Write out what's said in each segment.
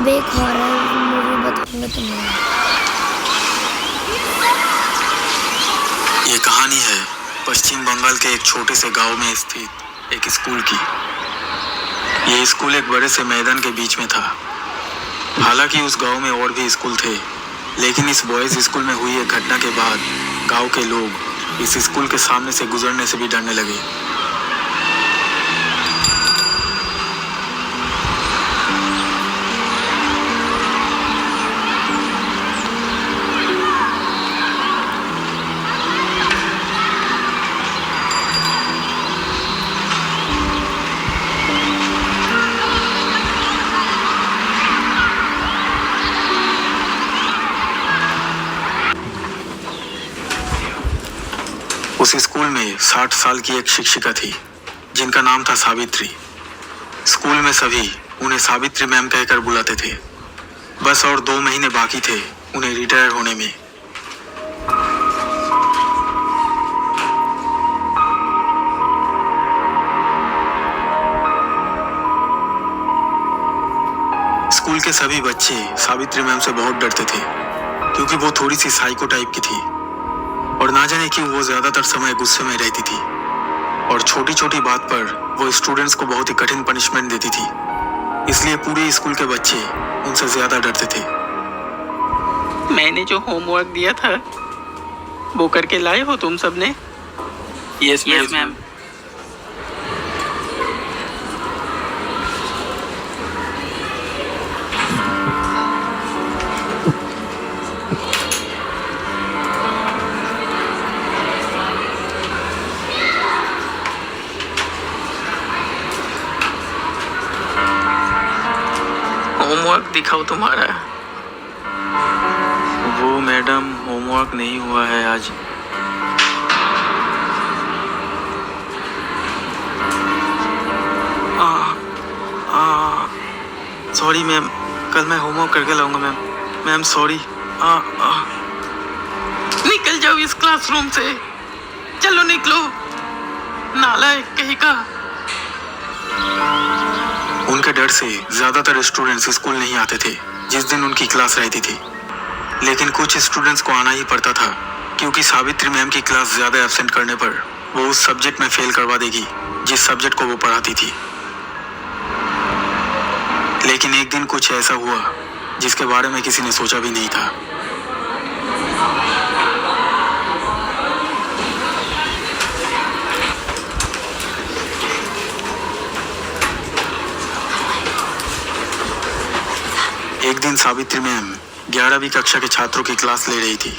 एक horror movie बताऊंगा तुम्हें। ये कहानी है पश्चिम बंगाल के एक छोटे से गांव में स्थित एक स्कूल की। ये स्कूल एक बड़े से मैदान के बीच में था। हालांकि उस गांव में और भी स्कूल थे, लेकिन इस बॉयज स्कूल में हुई एक घटना के बाद गांव के लोग इस स्कूल के सामने से गुजरने से भी डरने लगे। उस स्कूल में 60 साल की एक शिक्षिका थी जिनका नाम था सावित्री। स्कूल में सभी उन्हें सावित्री मैम कहकर बुलाते थे। बस और 2 महीने बाकी थे उन्हें रिटायर होने में। स्कूल के सभी बच्चे सावित्री मैम से बहुत डरते थे क्योंकि वो थोड़ी सी साइको टाइप की थी और ना जाने क्यों वो ज्यादातर समय गुस्से में रहती थी और छोटी छोटी बात पर वो स्टूडेंट्स को बहुत ही कठिन पनिशमेंट देती थी। इसलिए पूरे स्कूल के बच्चे उनसे ज्यादा डरते थे। मैंने जो होमवर्क दिया था वो करके लाए हो तुम सबने? Yes ma'am. होमवर्क दिखाओ तुम्हारा। वो मैडम होमवर्क नहीं हुआ है आज। सॉरी मैम, कल मैं होमवर्क करके लाऊंगा मैम। Ma'am sorry. निकल जाओ इस क्लासरूम से, चलो निकलो, नालायक कहीं का। उनके डर से ज्यादातर स्टूडेंट्स स्कूल नहीं आते थे जिस दिन उनकी क्लास रहती थी, लेकिन कुछ स्टूडेंट्स को आना ही पड़ता था क्योंकि सावित्री मैम की क्लास ज्यादा एब्सेंट करने पर वो उस सब्जेक्ट में फेल करवा देगी जिस सब्जेक्ट को वो पढ़ाती थी। लेकिन एक दिन कुछ ऐसा हुआ जिसके बारे में किसी ने सोचा भी नहीं था। एक दिन सावित्री मैम 11वीं कक्षा के छात्रों की क्लास ले रही थी।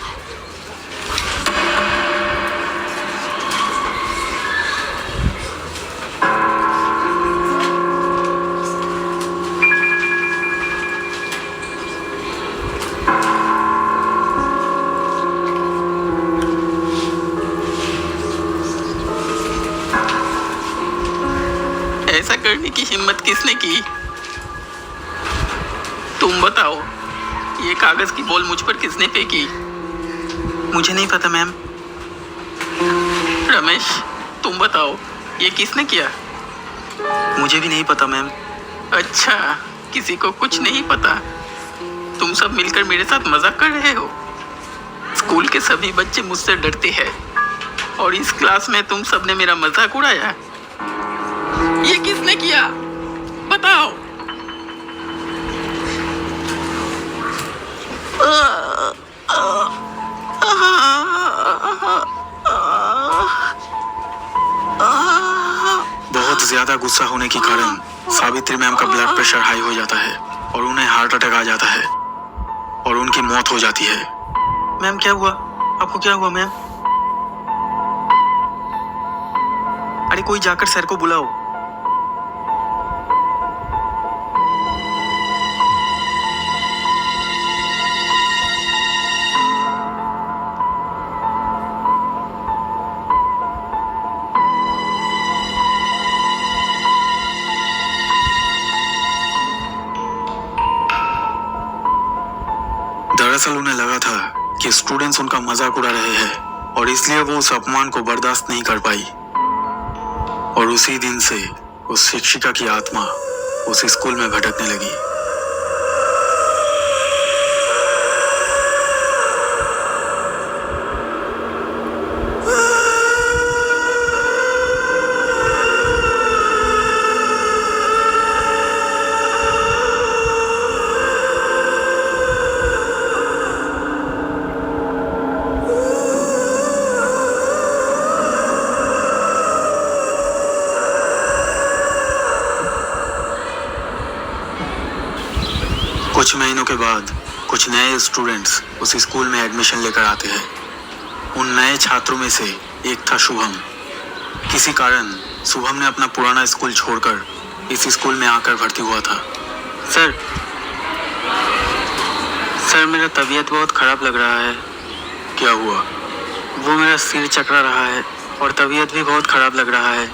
ऐसा करने की हिम्मत किसने की? तुम बताओ, ये कागज की बॉल मुझ पर किसने फेंकी? मुझे नहीं पता मैम। रमेश, तुम बताओ, ये किसने किया? मुझे भी नहीं पता मैम। अच्छा, किसी को कुछ नहीं पता। तुम सब मिलकर मेरे साथ मजाक कर रहे हो। स्कूल के सभी बच्चे मुझसे डरते हैं और इस क्लास में तुम सबने मेरा मजाक उड़ाया। ये किसने किया? बताओ। बहुत ज्यादा गुस्सा होने के कारण सावित्री मैम का ब्लड प्रेशर हाई हो जाता है और उन्हें हार्ट अटैक आ जाता है और उनकी मौत हो जाती है। मैम क्या हुआ? आपको क्या हुआ मैम? अरे कोई जाकर सर को बुलाओ। दरअसल उन्हें लगा था कि स्टूडेंट्स उनका मजाक उड़ा रहे हैं और इसलिए वो उस अपमान को बर्दाश्त नहीं कर पाई और उसी दिन से उस शिक्षिका की आत्मा उस स्कूल में भटकने लगी। कुछ महीनों के बाद कुछ नए स्टूडेंट्स उस स्कूल में एडमिशन लेकर आते हैं। उन नए छात्रों में से एक था शुभम। किसी कारण शुभम ने अपना पुराना स्कूल छोड़कर इस स्कूल में आकर भर्ती हुआ था। सर मेरा तबीयत बहुत ख़राब लग रहा है। क्या हुआ? वो मेरा सिर चकरा रहा है और तबीयत भी बहुत ख़राब लग रहा है।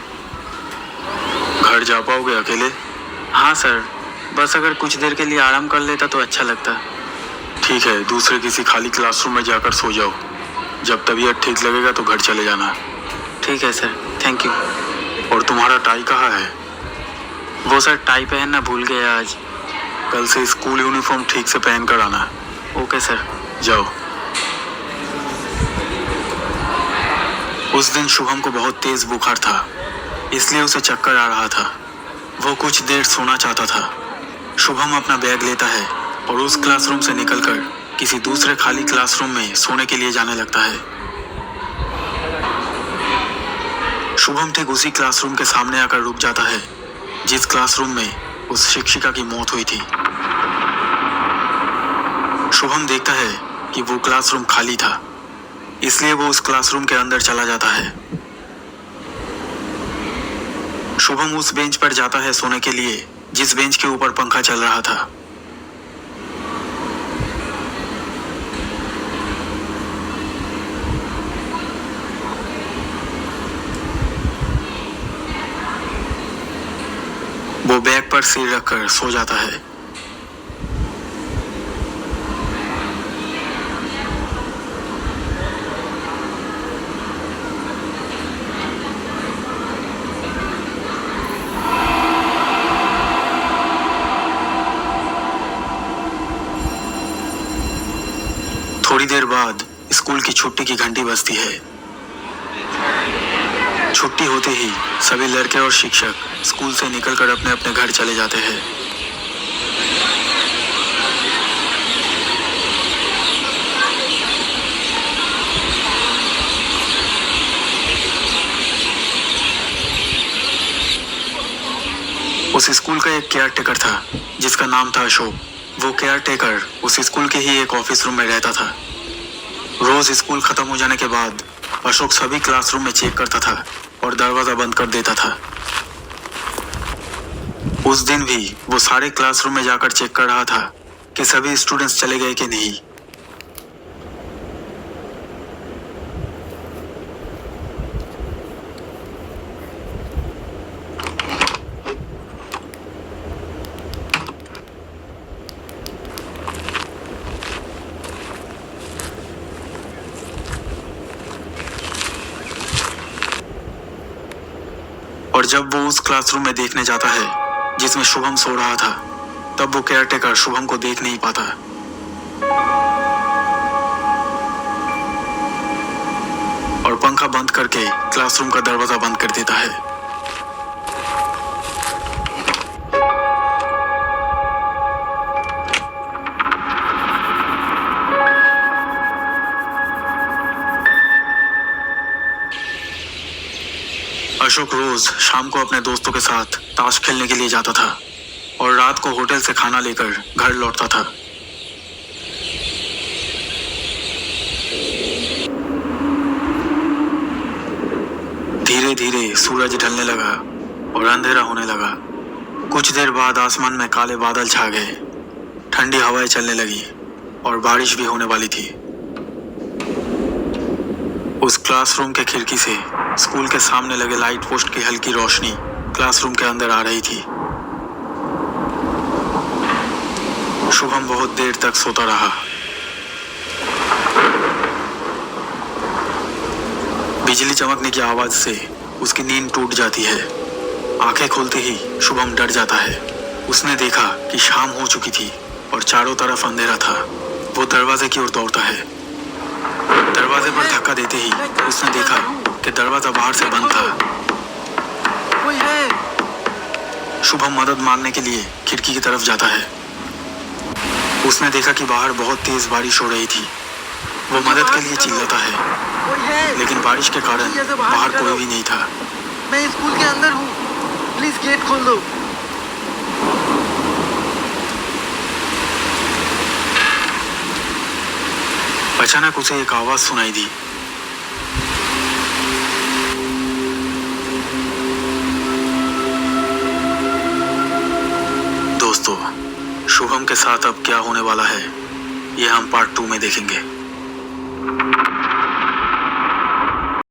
घर जा पाओगे अकेले? हाँ सर, बस अगर कुछ देर के लिए आराम कर लेता तो अच्छा लगता। ठीक है, दूसरे किसी खाली क्लासरूम में जाकर सो जाओ। जब तबीयत ठीक लगेगा तो घर चले जाना। ठीक है सर, थैंक यू। और तुम्हारा टाई कहाँ है? वो सर टाई पहनना भूल गया आज। कल से स्कूल यूनिफॉर्म ठीक से पहन कर आना। Okay sir. जाओ। उस दिन शुभम को बहुत तेज बुखार था, इसलिए उसे चक्कर आ रहा था। वो कुछ देर सोना चाहता था। शुभम अपना बैग लेता है और उस क्लासरूम से निकलकर किसी दूसरे खाली क्लासरूम में सोने के लिए जाने लगता है। शुभम ठीक उसी क्लासरूम के सामने आकर रुक जाता है जिस क्लासरूम में उस शिक्षिका की मौत हुई थी। शुभम देखता है कि वो क्लासरूम खाली था, इसलिए वो उस क्लासरूम के अंदर चला जाता है। शुभम उस बेंच पर जाता है सोने के लिए जिस बेंच के ऊपर पंखा चल रहा था। वो बैग पर सिर रखकर सो जाता है। थोड़ी देर बाद स्कूल की छुट्टी की घंटी बजती है। छुट्टी होते ही सभी लड़के और शिक्षक स्कूल से निकलकर अपने अपने घर चले जाते हैं। उस स्कूल का एक केयर टेकर था जिसका नाम था अशोक। वो केयर टेकर उस स्कूल के ही एक ऑफिस रूम में रहता था। रोज स्कूल खत्म हो जाने के बाद अशोक सभी क्लासरूम में चेक करता था और दरवाजा बंद कर देता था। उस दिन भी वो सारे क्लासरूम में जाकर चेक कर रहा था कि सभी स्टूडेंट्स चले गए कि नहीं। और जब वो उस क्लासरूम में देखने जाता है जिसमें शुभम सो रहा था, तब वो केयरटेकर शुभम को देख नहीं पाता। और पंखा बंद करके क्लासरूम का दरवाजा बंद कर देता है। अशोक रोज शाम को अपने दोस्तों के साथ ताश खेलने के लिए जाता था और रात को होटल से खाना लेकर घर लौटता था। धीरे धीरे सूरज ढलने लगा और अंधेरा होने लगा। कुछ देर बाद आसमान में काले बादल छा गए, ठंडी हवाएं चलने लगी और बारिश भी होने वाली थी। उस क्लासरूम के खिड़की से स्कूल के सामने लगे लाइट पोस्ट की हल्की रोशनी क्लासरूम के अंदर आ रही थी। शुभम बहुत देर तक सोता रहा। बिजली चमकने की आवाज से उसकी नींद टूट जाती है। आंखें खोलते ही शुभम डर जाता है। उसने देखा कि शाम हो चुकी थी और चारों तरफ अंधेरा था। वो दरवाजे की ओर दौड़ता है। दरवाजे पर धक्का देते ही उसने देखा कि दरवाजा बाहर से बंद था। कोई है? शुभम मदद मांगने के लिए खिड़की की तरफ जाता है। उसने देखा कि बाहर बहुत तेज बारिश हो रही थी। वो मदद के लिए चिल्लाता है, कोई है? लेकिन बारिश के कारण बाहर कोई भी नहीं था। मैं स्कूल के अंदर हूँ, प्लीज गेट खोल दो। अचानक उसे एक आवाज सुनाई दी। दोस्तों, शुभम के साथ अब क्या होने वाला है, ये हम पार्ट 2 में देखेंगे।